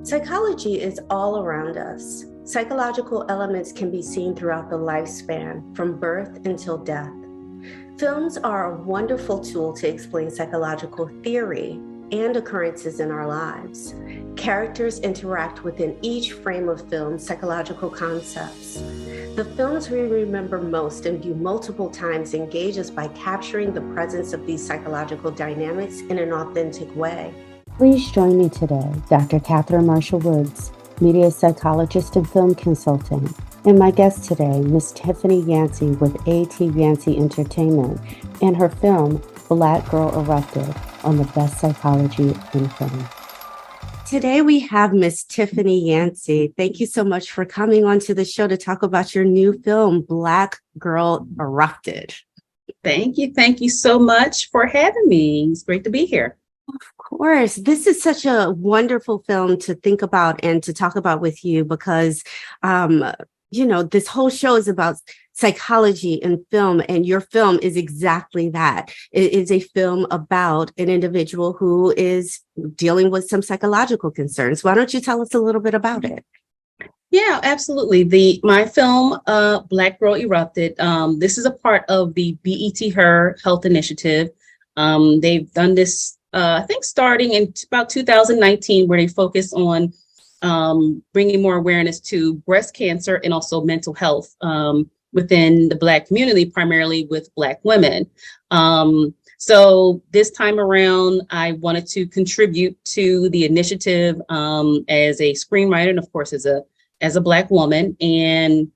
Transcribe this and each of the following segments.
Psychology is all around us. Psychological elements can be seen throughout the lifespan, from birth until death. Films are a wonderful tool to explain psychological theory and occurrences in our lives. Characters interact within each frame of film psychological concepts. The films we remember most and view multiple times engage us by capturing the presence of these psychological dynamics in an authentic way. Please join me today, Dr. Catherine Marshall Woods, media psychologist and film consultant, and my guest today, Miss Tiffany Yancey with A.T. Yancey Entertainment, and her film, Black Girl Erupted, on the best psychology in film. Today we have Miss Tiffany Yancey. Thank you so much for coming onto the show to talk about your new film, Black Girl Erupted. Thank you. Thank you so much for having me. It's great to be here. Of course. This is such a wonderful film to think about and to talk about with you because, this whole show is about psychology in film, and your film is exactly that. It is a film about an individual who is dealing with some psychological concerns. Why don't you tell us a little bit about it? Yeah, absolutely. My film, Black Girl Erupted, this is a part of the BET Her Health Initiative. They've done this I think starting in about 2019, where they focus on bringing more awareness to breast cancer and also mental health within the Black community, primarily with Black women. So this time around, I wanted to contribute to the initiative as a screenwriter and, of course, as a Black woman. And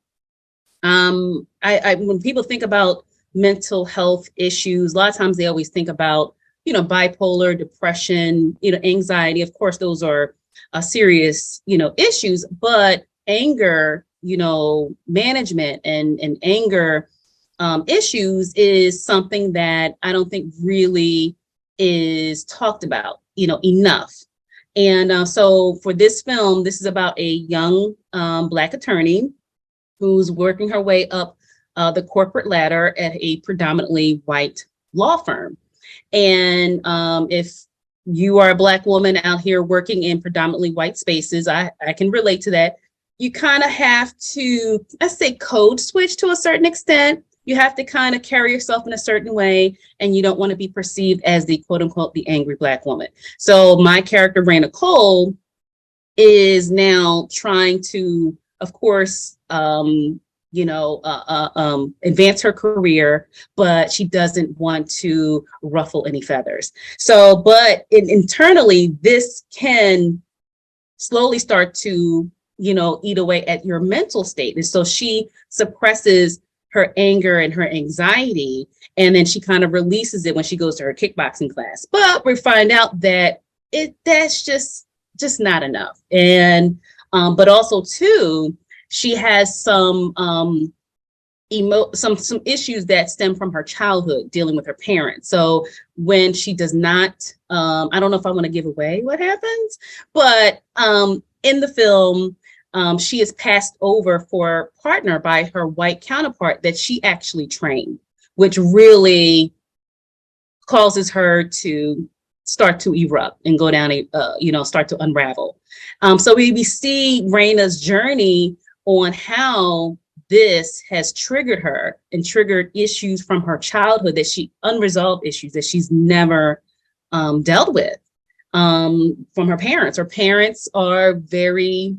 when people think about mental health issues, a lot of times they always think about bipolar, depression, anxiety. Of course, those are serious, issues, but anger, management and anger issues is something that I don't think really is talked about, enough. And so for this film, this is about a young Black attorney who's working her way up the corporate ladder at a predominantly white law firm. And if you are a Black woman out here working in predominantly white spaces, I can relate to that. You kind of have to, let's say, code switch to a certain extent. You have to kind of carry yourself in a certain way, and you don't want to be perceived as the quote unquote, the angry Black woman. So my character, Raina Cole, is now trying to, of course, advance her career, but she doesn't want to ruffle any feathers. So, but internally, this can slowly start to, eat away at your mental state. And so she suppresses her anger and her anxiety, and then she kind of releases it when she goes to her kickboxing class. But we find out that that's just not enough. And, but also too, she has some issues that stem from her childhood, dealing with her parents. So when she does not, I don't know if I want to give away what happens, but in the film, she is passed over for a partner by her white counterpart that she actually trained, which really causes her to start to erupt and go down, start to unravel. So we see Raina's journey on how this has triggered her and triggered issues from her childhood unresolved issues that she's never dealt with from her parents. Her parents are very,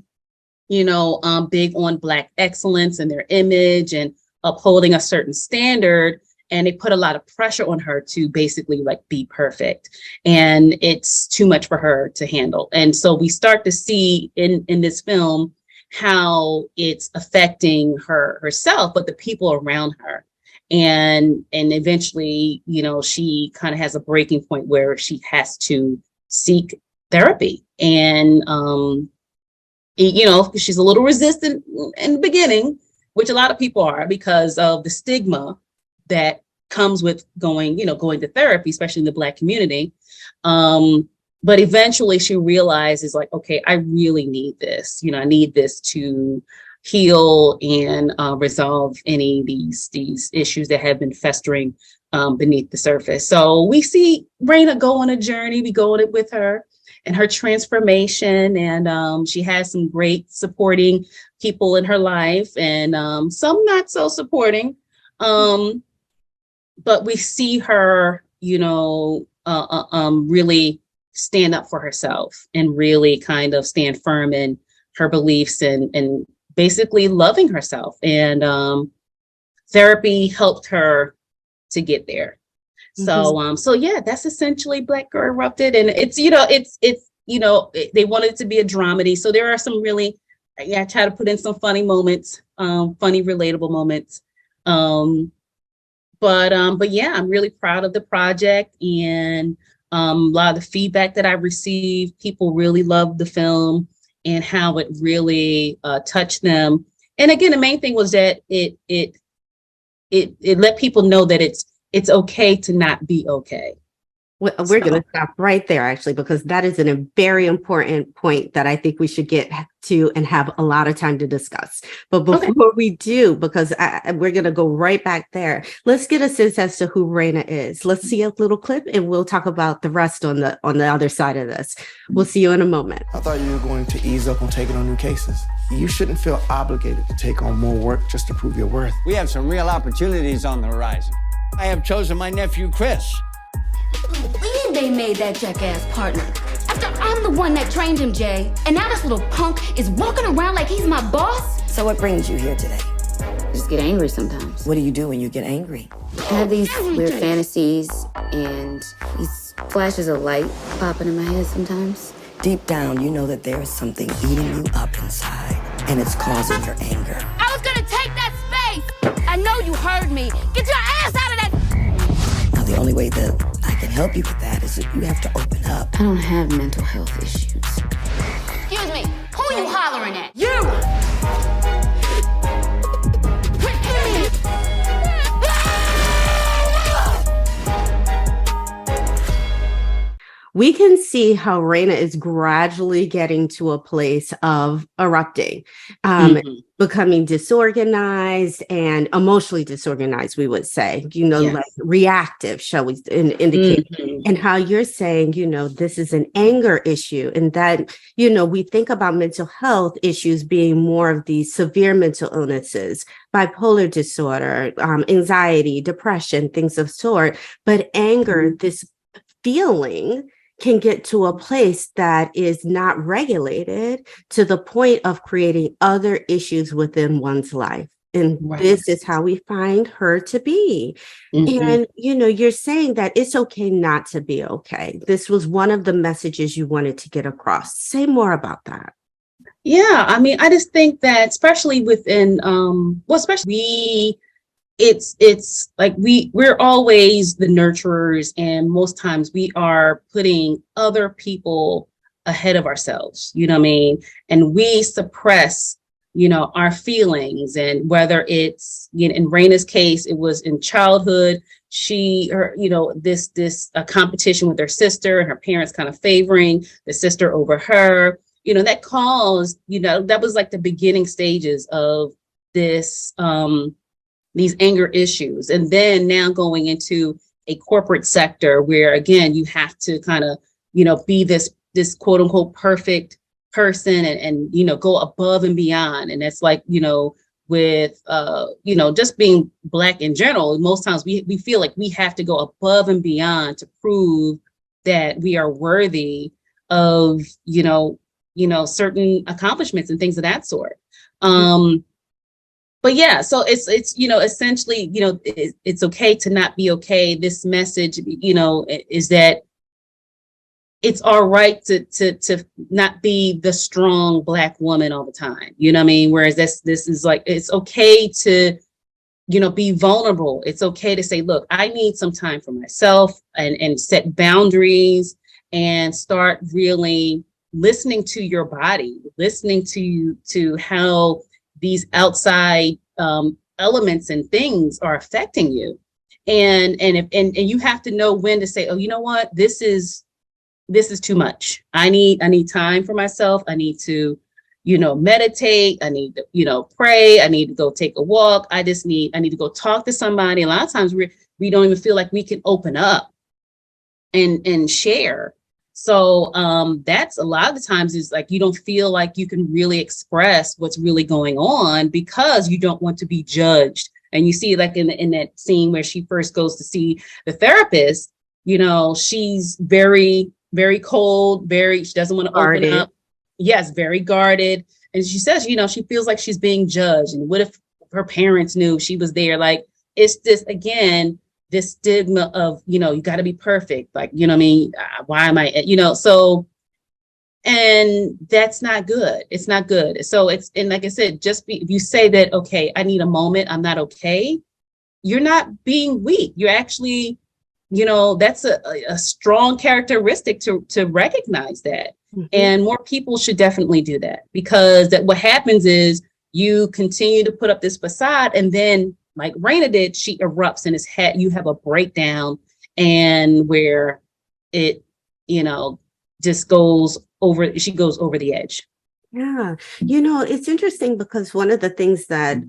big on Black excellence and their image and upholding a certain standard. And they put a lot of pressure on her to basically be perfect. And it's too much for her to handle. And so we start to see in this film how it's affecting herself, but the people around her. And eventually, she kind of has a breaking point where she has to seek therapy. And, she's a little resistant in the beginning, which a lot of people are because of the stigma that comes with going to therapy, especially in the Black community. But eventually she realizes okay, I really need this. I need this to heal and resolve any of these issues that have been festering beneath the surface. So we see Raina go on a journey. We go on it with her. and her transformation. And she has some great supporting people in her life, and some not so supporting. But we see her, really stand up for herself and really kind of stand firm in her beliefs and basically loving herself. And therapy helped her to get there. So yeah, that's essentially Black Girl Erupted. And it's they wanted it to be a dramedy. So there are some really, I try to put in some funny moments, funny, relatable moments. But yeah, I'm really proud of the project, and a lot of the feedback that I received, people really loved the film and how it really touched them. And again, the main thing was that it let people know that it's okay to not be okay. We're going to stop right there, actually, because that is a very important point that I think we should get to and have a lot of time to discuss. But before we do, because we're going to go right back there, let's get a sense as to who Raina is. Let's see a little clip, and we'll talk about the rest on the other side of this. We'll see you in a moment. I thought you were going to ease up on taking on new cases. You shouldn't feel obligated to take on more work just to prove your worth. We have some real opportunities on the horizon. I have chosen my nephew, Chris. And they made that jackass partner. After I'm the one that trained him, Jay. And now this little punk is walking around like he's my boss. So what brings you here today? I just get angry sometimes. What do you do when you get angry? I have these weird fantasies and these flashes of light popping in my head sometimes. Deep down, you know that there is something eating you up inside, and it's causing your anger. I was gonna take that space! I know you heard me. Get your ass out of that! Now, the only way that I can help you with that is that you have to open up. I don't have mental health issues. Excuse me, who are you hollering at? You! We can see how Raina is gradually getting to a place of erupting, becoming disorganized and emotionally disorganized, we would say, like reactive, shall we indicate, and how you're saying, this is an anger issue, and that, we think about mental health issues being more of these severe mental illnesses, bipolar disorder, anxiety, depression, things of sort, but anger, this feeling can get to a place that is not regulated to the point of creating other issues within one's life. And this is how we find her to be. And, you're saying that it's okay not to be okay. This was one of the messages you wanted to get across. Say more about that. Yeah, I mean, I just think that especially within, it's like we're always the nurturers, and most times we are putting other people ahead of ourselves, you know what I mean? And we suppress, our feelings, and whether it's, in Raina's case, it was in childhood, this competition with her sister, and her parents kind of favoring the sister over her, that caused, that was like the beginning stages of this, these anger issues. And then now going into a corporate sector where, again, you have to kind of, be this quote unquote perfect person and go above and beyond. And that's like, with, just being Black in general, most times we feel like we have to go above and beyond to prove that we are worthy of, certain accomplishments and things of that sort. But yeah, so it's essentially, it's okay to not be okay. This message, is that it's all right to not be the strong Black woman all the time. You know what I mean? Whereas this is like, it's okay to, be vulnerable. It's okay to say, look, I need some time for myself, and set boundaries and start really listening to your body, listening to how these outside elements and things are affecting you, and you have to know when to say, oh, you know what, this is too much. I need time for myself. I need to, meditate. I need to, pray. I need to go take a walk. I need to go talk to somebody. A lot of times we don't even feel like we can open up and share, So that's a lot of the times is like you don't feel like you can really express what's really going on because you don't want to be judged. And you see like in that scene where she first goes to see the therapist, you know, she's very, very cold, she doesn't want to open up. Yes, very guarded. And she says, you know, she feels like she's being judged. And what if her parents knew she was there? Like, it's this, again, this stigma of, you know, you got to be perfect. Like, you know what I mean? Why am I, you know, so, and that's not good. It's not good. So it's, and like I said, if you say that, okay, I need a moment, I'm not okay, you're not being weak. You're actually, you know, that's a strong characteristic to recognize that. Mm-hmm. And more people should definitely do that, because that what happens is you continue to put up this facade, and then like Raina did, she erupts in his head. You have a breakdown, and where it, you know, just she goes over the edge. Yeah. You know, it's interesting because one of the things that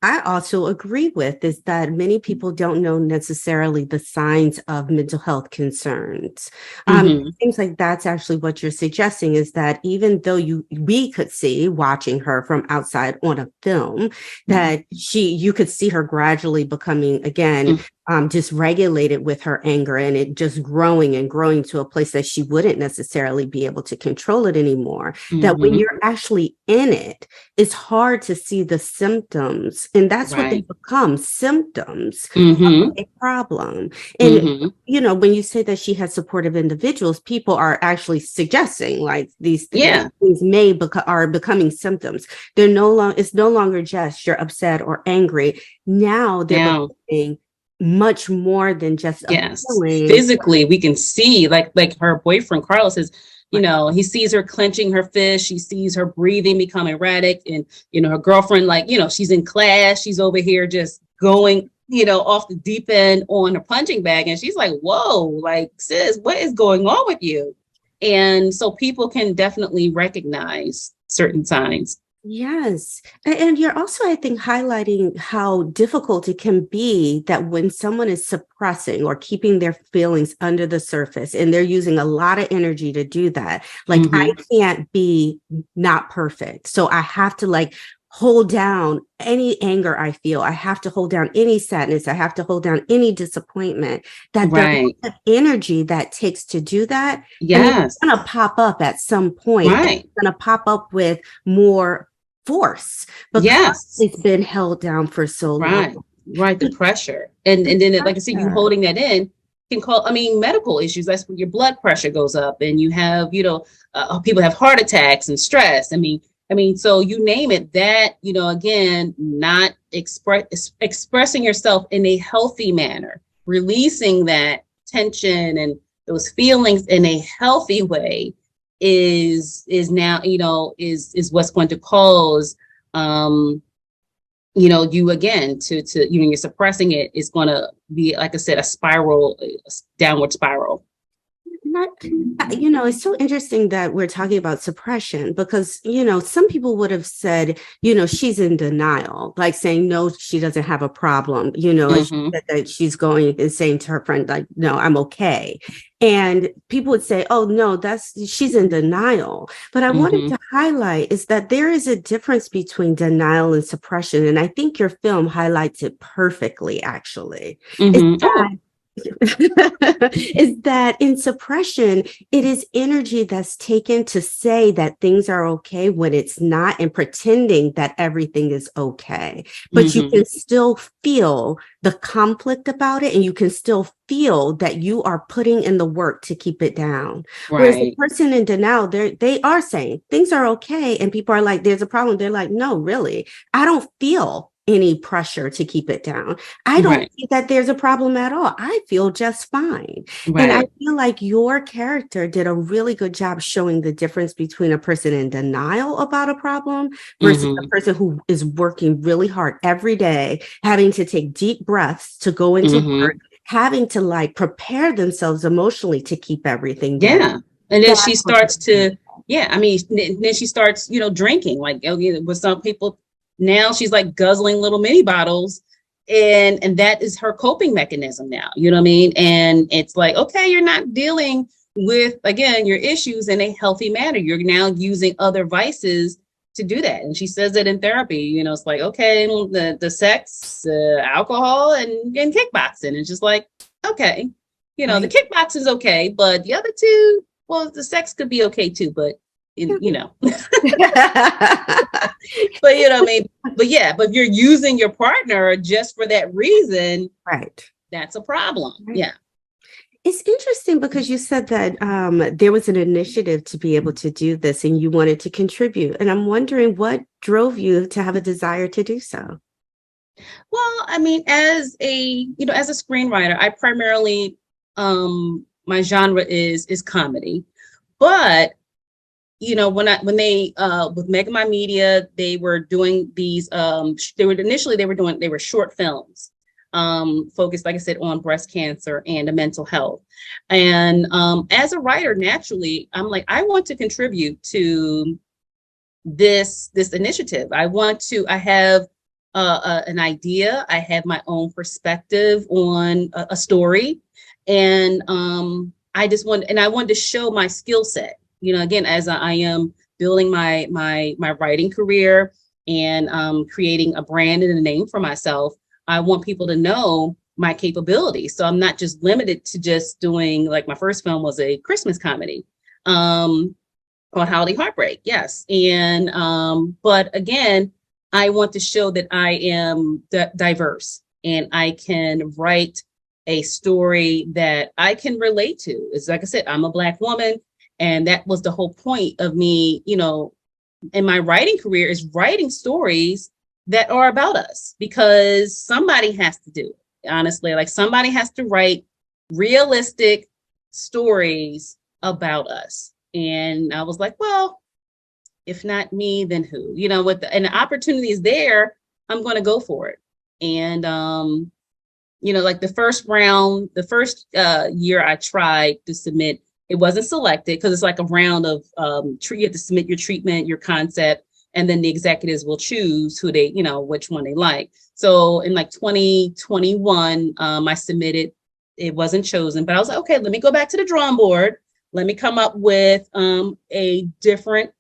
I also agree with is that many people don't know necessarily the signs of mental health concerns. It seems like that's actually what you're suggesting, is that even though we could see watching her from outside on a film that you could see her gradually becoming again dysregulated with her anger, and it just growing and growing to a place that she wouldn't necessarily be able to control it anymore. That when you're actually in it, it's hard to see the symptoms. And that's what they become, symptoms of a problem. And, you know, when you say that she has supportive individuals, people are actually suggesting like these things are becoming symptoms. It's no longer just you're upset or angry. Now they're becoming much more than just a feeling. Physically, we can see like her boyfriend, Carlos, is, you know, he sees her clenching her fist. She sees her breathing become erratic. And, you know, her girlfriend, like, you know, she's in class. She's over here just going, you know, off the deep end on her punching bag. And she's like, whoa, like, sis, what is going on with you? And so people can definitely recognize certain signs. Yes. And you're also, I think, highlighting how difficult it can be that when someone is suppressing or keeping their feelings under the surface, and they're using a lot of energy to do that, like I can't be not perfect. So I have to like hold down any anger I feel. I have to hold down any sadness. I have to hold down any disappointment. That the energy that takes to do that, it's going to pop up at some point. It's going to pop up with more force because it's been held down for so long. The pressure. And then, like I said, you holding that in can cause, medical issues. That's when your blood pressure goes up, and you have, you know, people have heart attacks and stress. So you name it, that, you know, again, not expressing yourself in a healthy manner, releasing that tension and those feelings in a healthy way is now, you know, is what's going to cause, you know, you again to, you know, you're suppressing it, is going to be, like I said, a downward spiral. You know, it's so interesting that we're talking about suppression, because, you know, some people would have said, you know, she's in denial, like saying, no, she doesn't have a problem, you know, and she said that she's going and saying to her friend, like, no, I'm okay. And people would say, oh, no, she's in denial. But I wanted to highlight is that there is a difference between denial and suppression. And I think your film highlights it perfectly, actually. Is that in suppression, it is energy that's taken to say that things are okay when it's not, and pretending that everything is okay. But you can still feel the conflict about it, and you can still feel that you are putting in the work to keep it down. Whereas the person in denial, they are saying things are okay, and people are like, there's a problem. They're like, no, really, I don't feel any pressure to keep it down. I don't think that there's a problem at all. I feel just fine. And I feel like your character did a really good job showing the difference between a person in denial about a problem versus a person who is working really hard every day, having to take deep breaths to go into work, having to like prepare themselves emotionally to keep everything down. And then she starts to, then she starts, you know, drinking, like with some people. Now she's like guzzling little mini bottles, and that is her coping mechanism now, you know what I mean? And it's like, okay, you're not dealing with, again, your issues in a healthy manner. You're now using other vices to do that. And she says that in therapy, you know, it's like, okay, the sex, alcohol, and kickboxing. It's just like, okay, you know, the kickboxing is okay, but the other two, well, the sex could be okay too, but you know, but you know, but if you're using your partner just for that reason, right, that's a problem. Right. Yeah. It's interesting because you said that there was an initiative to be able to do this and you wanted to contribute. And I'm wondering what drove you to have a desire to do so? Well, I mean, as a screenwriter, I primarily, my genre is comedy. But, you know, when they with Mega My Media, they were doing these, they were short films. Focused, like I said, on breast cancer and mental health. And as a writer, naturally, I'm like, I want to contribute to this initiative. I have an idea. I have my own perspective on a story. And I wanted to show my skill set, you know, again, as I am building my writing career and creating a brand and a name for myself. I want people to know my capabilities. So I'm not just limited to just doing, like, my first film was a Christmas comedy called Holiday Heartbreak. Yes. And, but again, I want to show that I am diverse and I can write a story that I can relate to. It's like I said, I'm a Black woman. And that was the whole point of me, you know, in my writing career, is writing stories that are about us, because somebody has to do it. Honestly, like, somebody has to write realistic stories about us. And I was like, well, if not me, then who? You know, and the opportunity is there, I'm going to go for it. And, you know, like the first year I tried to submit, it wasn't selected because it's like a round of, you have to submit your treatment, your concept, and then the executives will choose who they, you know, which one they like. So in like 2021, I submitted, it wasn't chosen, but I was like, okay, let me go back to the drawing board. Let me come up with a different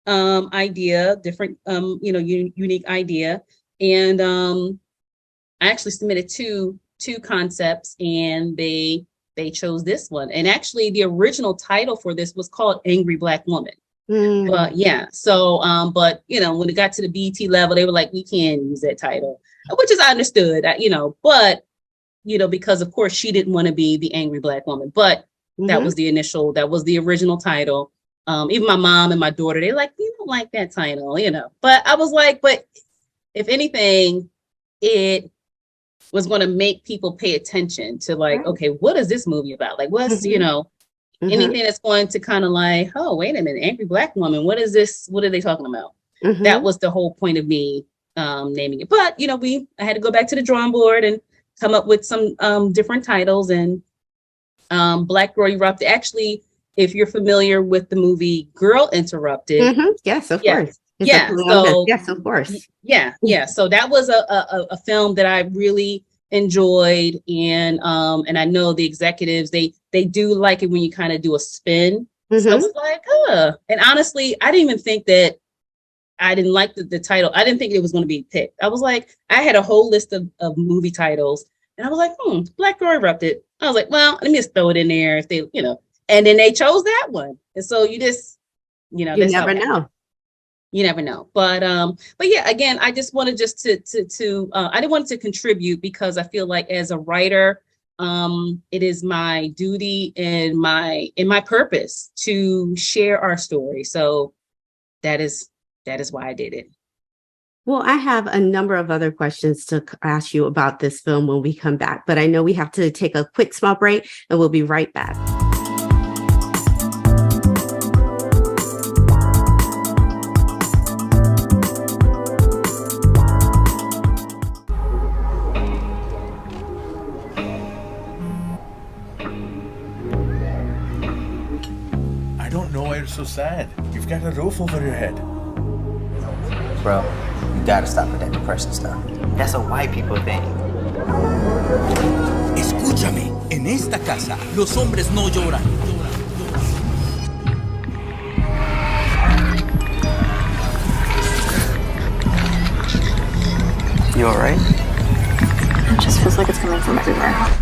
idea, different, you know, unique idea. And I actually submitted two concepts, and they chose this one. And actually the original title for this was called Angry Black Woman. But yeah, so but you know, when it got to the BET level, they were like, we can't use that title, which is I understood, you know, but you know, because of course she didn't want to be the Angry Black Woman, but that was the original title. Even my mom and my daughter, they're like, you don't like that title, you know. But I was like, but if anything, it was going to make people pay attention to, like, okay, what is this movie about? Like, what's, you know, anything that's going to kind of like, oh, wait a minute, Angry Black Woman, what is this? What are they talking about? That was the whole point of me naming it. But, you know, I had to go back to the drawing board and come up with some different titles. And Black Girl Erupted. Actually, if you're familiar with the movie Girl Interrupted. Yes, of course. Yeah. So yes, of course. Yeah. So that was a film that I really enjoyed, and I know the executives, they do like it when you kind of do a spin. So I was like, and honestly, I didn't even think that I didn't like the title. I didn't think it was going to be picked. I was like, I had a whole list of movie titles, and I was like, Black Girl Erupted. I was like, well, let me just throw it in there if they, you know, and then they chose that one. And so you just, you know, you never know. You never know. But yeah, again, I just wanted just to I didn't want to contribute, because I feel like as a writer, it is my duty and my purpose to share our story. So that is why I did it. Well, I have a number of other questions to ask you about this film when we come back, but I know we have to take a quick small break, and we'll be right back. I don't know why you're so sad. You've got a roof over your head. Bro, you gotta stop with that depression stuff. That's a white people thing. Escúchame, en esta casa los hombres no lloran. You all right? It just feels like it's coming from everywhere.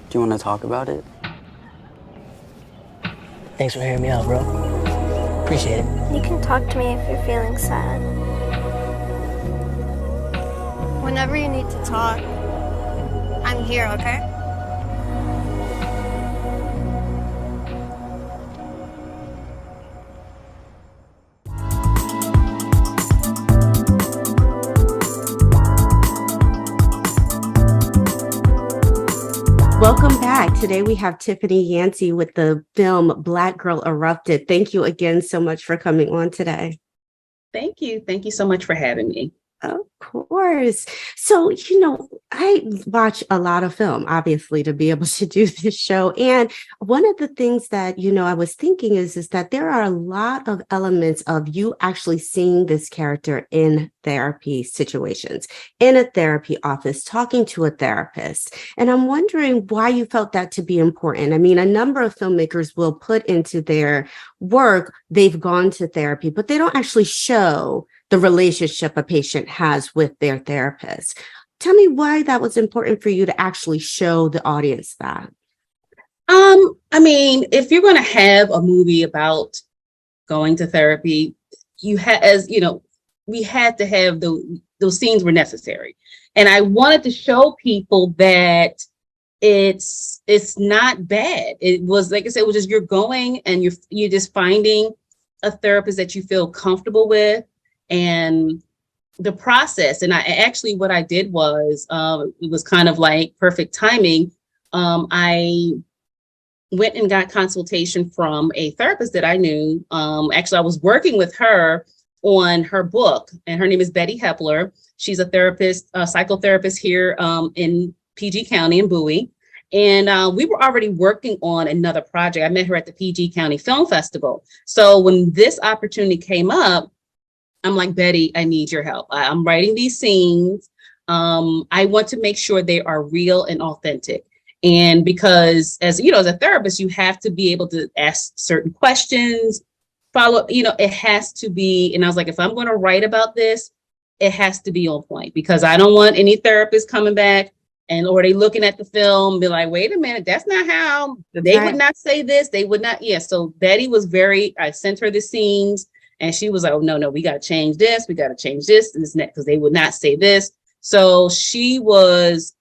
Do you want to talk about it? Thanks for hearing me out, bro. Appreciate it. You can talk to me if you're feeling sad. Whenever you need to talk, I'm here, okay? Welcome back. Today we have Tiffany Yancey with the film Black Girl Erupted. Thank you again so much for coming on today. Thank you. Thank you so much for having me. Of course. So, I watch a lot of film, obviously, to be able to do this show. And one of the things that, I was thinking is that there are a lot of elements of you actually seeing this character in therapy situations, in a therapy office, talking to a therapist. And I'm wondering why you felt that to be important. I mean, a number of filmmakers will put into their work, they've gone to therapy, but they don't actually show the relationship a patient has with their therapist. Tell me why that was important for you to actually show the audience that. I mean, if you're going to have a movie about going to therapy, we had to have those scenes were necessary. And I wanted to show people that it's not bad. It was, like I said, it was just, you're going and you're just finding a therapist that you feel comfortable with. And the process, and I actually, what I did was, it was kind of like perfect timing. I went and got consultation from a therapist that I knew. Actually, I was working with her on her book, and her name is Betty Hepler. She's a therapist, a psychotherapist here in PG County in Bowie. And we were already working on another project. I met her at the PG County Film Festival. So when this opportunity came up, I'm like, Betty, I need your help. I'm writing these scenes. I want to make sure they are real and authentic. And because as a therapist, you have to be able to ask certain questions, follow, it has to be. And I was like, if I'm going to write about this, it has to be on point, because I don't want any therapist coming back or they looking at the film and be like, wait a minute, that's not how they would not say this. They would not. Yeah. So Betty was I sent her the scenes. And she was like, oh, no, we got to change this. We got to change this and this next, because they would not say this. So she was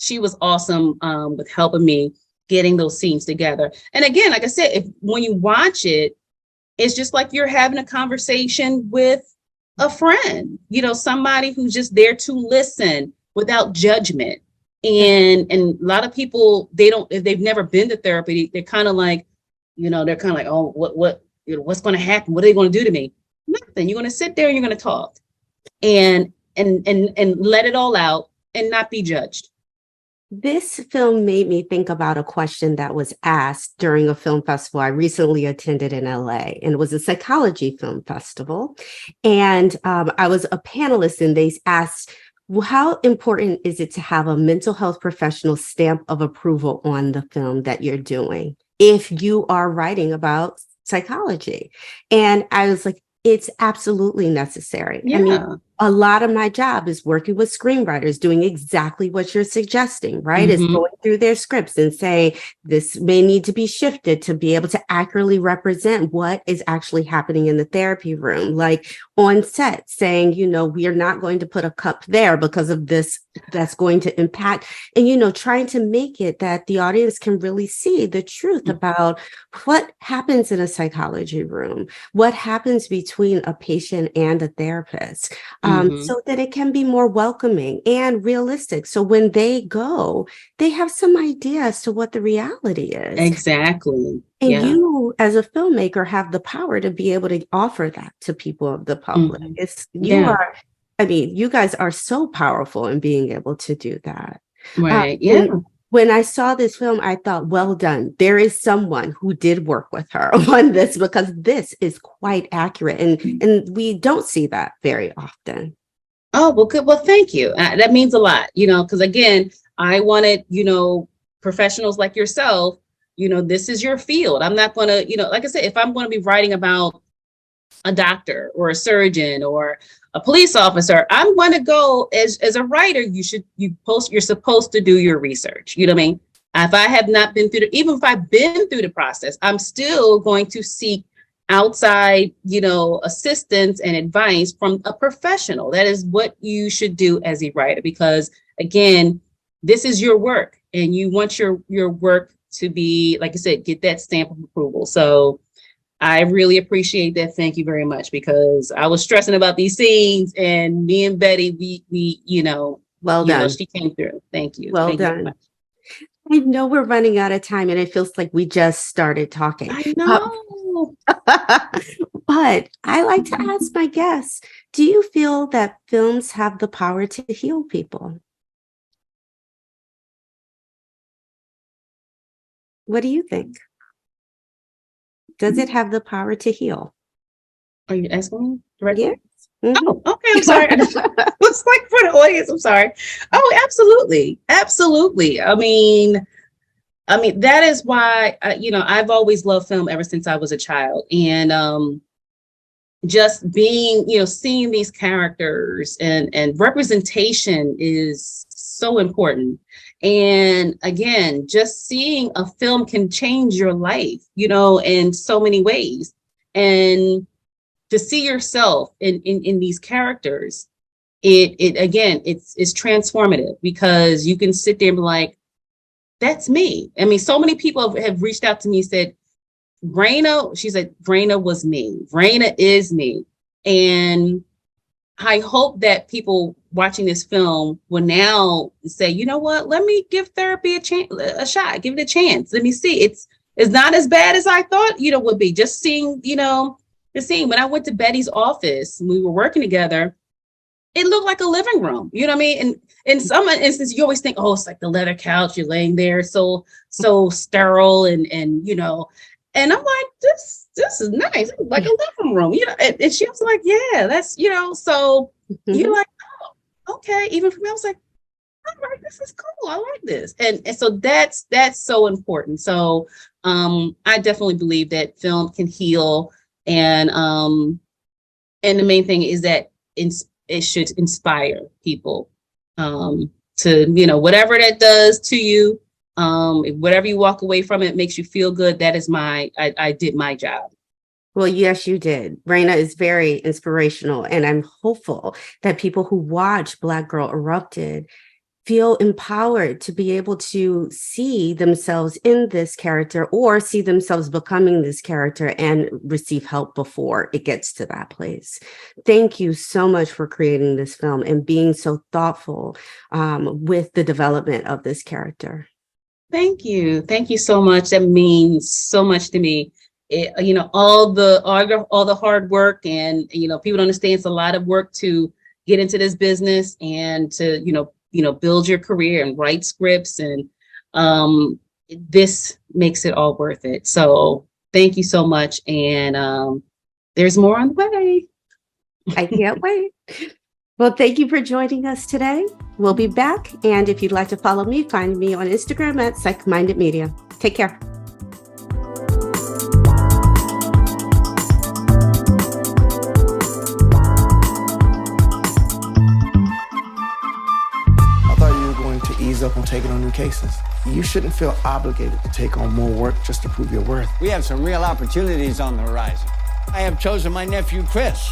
awesome with helping me getting those scenes together. And again, like I said, when you watch it, it's just like you're having a conversation with a friend, somebody who's just there to listen without judgment. And a lot of people, if they've never been to therapy, they're kind of like, oh, what? What's going to happen? What are they going to do to me? Nothing. You're going to sit there and you're going to talk and let it all out and not be judged. This film made me think about a question that was asked during a film festival I recently attended in LA, and it was a psychology film festival. And I was a panelist, and they asked, well, how important is it to have a mental health professional stamp of approval on the film that you're doing if you are writing about psychology? And I was like, it's absolutely necessary. Yeah. I mean, a lot of my job is working with screenwriters, doing exactly what you're suggesting, right? Mm-hmm. Is going through their scripts and say, this may need to be shifted to be able to accurately represent what is actually happening in the therapy room. Like on set, saying, we are not going to put a cup there because of this, that's going to impact. And, trying to make it that the audience can really see the truth about what happens in a psychology room, what happens between a patient and a therapist. So that it can be more welcoming and realistic. So when they go, they have some idea as to what the reality is. Exactly. And you, as a filmmaker, have the power to be able to offer that to people of the public. You guys are so powerful in being able to do that. Right. When I saw this film, I thought, well done. There is someone who did work with her on this, because this is quite accurate. And we don't see that very often. Oh, well, good. Well, thank you. That means a lot, because again, I wanted, professionals like yourself, this is your field. I'm not going to, like I said, if I'm going to be writing about a doctor or a surgeon or a police officer. I'm going to go as a writer. You're supposed to do your research. You know what I mean? If I have not been through even if I've been through the process, I'm still going to seek outside, assistance and advice from a professional. That is what you should do as a writer, because again, this is your work and you want your work to be, like I said, get that stamp of approval. So I really appreciate that. Thank you very much, because I was stressing about these scenes, and me and Betty, we well done. She came through. Thank you. Well Thank you done. very much. I know we're running out of time, and it feels like we just started talking. I know. But I like to ask my guests, do you feel that films have the power to heal people? What do you think? Does it have the power to heal? Are you asking me directly? Yes. Mm-hmm. Oh, okay. I'm sorry. It's like for the audience. I'm sorry. Oh, absolutely. Absolutely. I mean, that is why, I've always loved film ever since I was a child. And just being, seeing these characters and representation is so important. And again, just seeing a film can change your life, in so many ways. And to see yourself in these characters, it's transformative, because you can sit there and be like, that's me. I mean, so many people have reached out to me and said, she said, Raina was me. Raina is me. And I hope that people watching this film will now say, you know what, let me give therapy a shot, give it a chance. Let me see. It's not as bad as I thought, would be. Just seeing, the scene. When I went to Betty's office and we were working together, it looked like a living room. You know what I mean? And in some instances, you always think, oh, it's like the leather couch, you're laying there, so sterile and and I'm like, this is nice, it's like a living room, and she was like, yeah, that's, so you're like, oh, okay. Even for me, I was like, all right, this is cool, I like this. And so that's so important. So I definitely believe that film can heal, and the main thing is that it should inspire people to, whatever that does to you, whatever you walk away from it makes you feel good. That is I did my job. Well, yes, you did. Raina is very inspirational, and I'm hopeful that people who watch Black Girl Erupted feel empowered to be able to see themselves in this character, or see themselves becoming this character, and receive help before it gets to that place. Thank you so much for creating this film and being so thoughtful with the development of this character. Thank you. Thank you so much. That means so much to me. All the hard work, and, people don't understand it's a lot of work to get into this business and to, build your career and write scripts, and this makes it all worth it. So thank you so much. And there's more on the way. I can't wait. Well, thank you for joining us today. We'll be back. And if you'd like to follow me, find me on Instagram at Psych-Minded Media. Take care. Ease up on taking on new cases. You shouldn't feel obligated to take on more work just to prove your worth. We have some real opportunities on the horizon. I have chosen my nephew, Chris.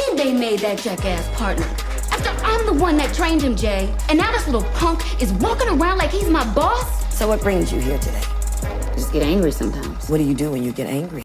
And they made that jackass partner. After I'm the one that trained him, Jay. And now this little punk is walking around like he's my boss. So what brings you here today? Just get angry sometimes. What do you do when you get angry?